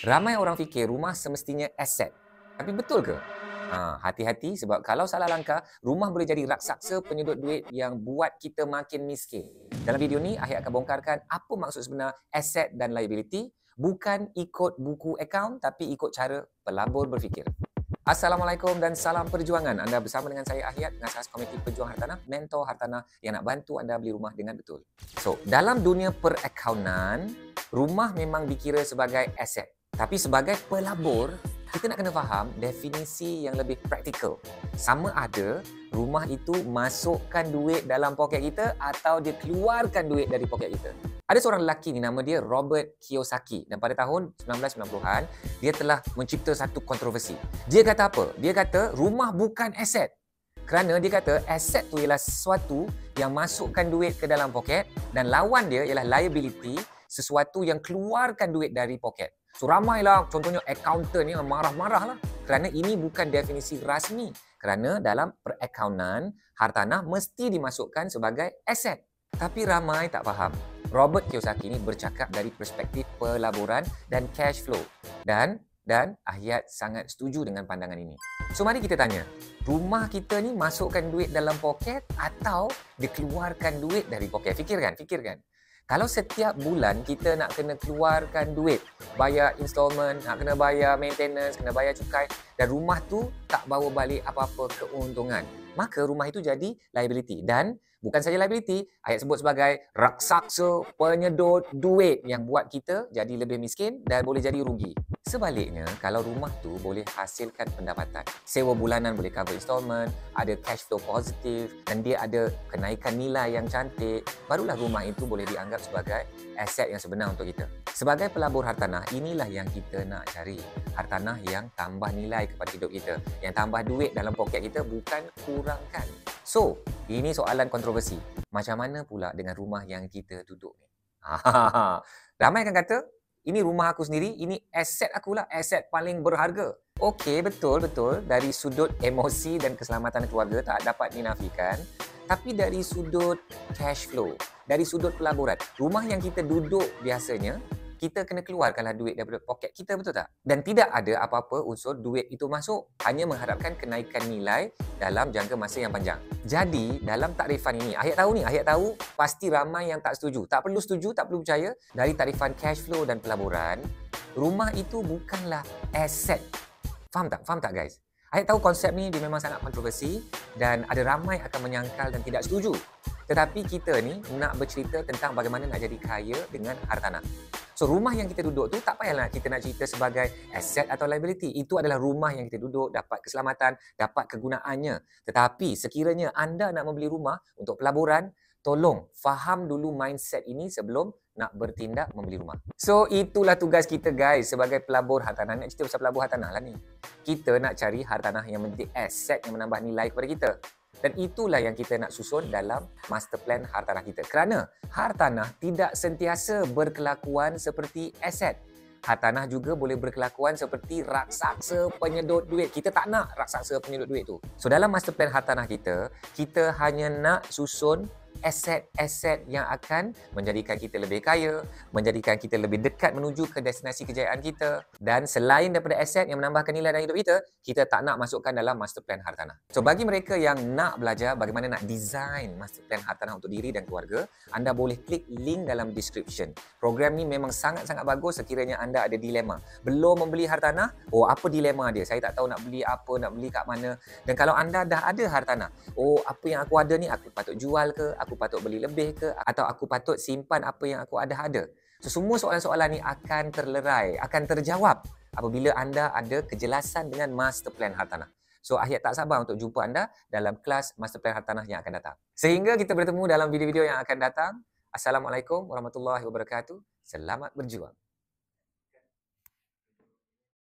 Ramai orang fikir rumah semestinya aset. Tapi betul ke? Hati-hati sebab kalau salah langkah, rumah boleh jadi raksasa penyedot duit yang buat kita makin miskin. Dalam video ni, Ahir akan bongkarkan apa maksud sebenar aset dan liability, bukan ikut buku akaun tapi ikut cara pelabur berfikir. Assalamualaikum dan salam perjuangan. Anda bersama dengan saya Ahir, pengasas Komiti Pejuang Hartanah, mentor hartanah yang nak bantu anda beli rumah dengan betul. So, dalam dunia perakaunan, rumah memang dikira sebagai aset. Tapi sebagai pelabur, kita nak kena faham definisi yang lebih praktikal. Sama ada rumah itu masukkan duit dalam poket kita atau dia keluarkan duit dari poket kita. Ada seorang lelaki ni nama dia Robert Kiyosaki dan pada tahun 1990-an dia telah mencipta satu kontroversi. Dia kata apa? Dia kata rumah bukan aset. Kerana dia kata aset tu ialah sesuatu yang masukkan duit ke dalam poket dan lawan dia ialah liability, sesuatu yang keluarkan duit dari poket. So ramailah contohnya accountant yang marah-marah lah kerana ini bukan definisi rasmi. Kerana dalam perakaunan, hartanah mesti dimasukkan sebagai aset. Tapi ramai tak faham. Robert Kiyosaki ni bercakap dari perspektif pelaburan dan cash flow. Dan Ahir sangat setuju dengan pandangan ini. So mari kita tanya, rumah kita ni masukkan duit dalam poket atau dikeluarkan duit dari poket? Fikirkan. Kalau setiap bulan kita nak kena keluarkan duit, bayar installment, nak kena bayar maintenance, kena bayar cukai dan rumah tu tak bawa balik apa-apa keuntungan, maka rumah itu jadi liability. Dan bukan saja liability, Ayat sebut sebagai raksasa penyedot duit yang buat kita jadi lebih miskin dan boleh jadi rugi. Sebaliknya, kalau rumah tu boleh hasilkan pendapatan, sewa bulanan boleh cover installment, ada cash flow positif dan dia ada kenaikan nilai yang cantik, barulah rumah itu boleh dianggap sebagai aset yang sebenar untuk kita. Sebagai pelabur hartanah, inilah yang kita nak cari. Hartanah yang tambah nilai kepada hidup kita, yang tambah duit dalam poket kita, bukan kurangkan. So, ini soalan kontroversi. Macam mana pula dengan rumah yang kita duduk ni? Ramai akan kata, ini rumah aku sendiri, ini aset akulah, aset paling berharga. Okey, betul. Dari sudut emosi dan keselamatan keluarga tak dapat dinafikan. Tapi dari sudut cash flow, dari sudut pelaburan, rumah yang kita duduk biasanya, kita kena keluarkanlah duit daripada poket kita, betul tak? Dan tidak ada apa-apa unsur duit itu masuk, hanya mengharapkan kenaikan nilai dalam jangka masa yang panjang. Jadi, dalam takrifan ini, Ahir tahu pasti ramai yang tak setuju. Tak perlu setuju, tak perlu percaya. Dari takrifan cash flow dan pelaburan, rumah itu bukanlah aset. Faham tak guys? Ahir tahu konsep ni dia memang sangat kontroversi dan ada ramai akan menyangkal dan tidak setuju. Tetapi kita ni nak bercerita tentang bagaimana nak jadi kaya dengan hartanah. So, rumah yang kita duduk tu tak payahlah kita nak cerita sebagai aset atau liability. Itu adalah rumah yang kita duduk, dapat keselamatan, dapat kegunaannya. Tetapi sekiranya anda nak membeli rumah untuk pelaburan, tolong faham dulu mindset ini sebelum nak bertindak membeli rumah. So, itulah tugas kita guys sebagai pelabur hartanah. Nak cerita pasal pelabur hartanah lah ni. Kita nak cari hartanah yang menjadi aset yang menambah nilai kepada kita. Dan itulah yang kita nak susun dalam master plan hartanah kita. Kerana hartanah tidak sentiasa berkelakuan seperti aset. Hartanah juga boleh berkelakuan seperti raksasa penyedot duit. Kita tak nak raksasa penyedot duit tu. So dalam master plan hartanah kita, kita hanya nak susun aset-aset yang akan menjadikan kita lebih kaya, menjadikan kita lebih dekat menuju ke destinasi kejayaan kita. Dan selain daripada aset yang menambahkan nilai dalam hidup kita, kita tak nak masukkan dalam master plan hartanah. So bagi mereka yang nak belajar bagaimana nak design master plan hartanah untuk diri dan keluarga, anda boleh klik link dalam description. Program ni memang sangat-sangat bagus sekiranya anda ada dilema. Belum membeli hartanah, apa dilema dia? Saya tak tahu nak beli apa, nak beli kat mana. Dan kalau anda dah ada hartanah, apa yang aku ada ni, aku patut jual ke? Aku patut beli lebih ke? Atau aku patut simpan apa yang aku ada? So, semua soalan-soalan ni akan terlerai, akan terjawab apabila anda ada kejelasan dengan master plan hartanah. So, Ahir tak sabar untuk jumpa anda dalam kelas master plan hartanah yang akan datang. Sehingga kita bertemu dalam video-video yang akan datang. Assalamualaikum warahmatullahi wabarakatuh. Selamat berjuang.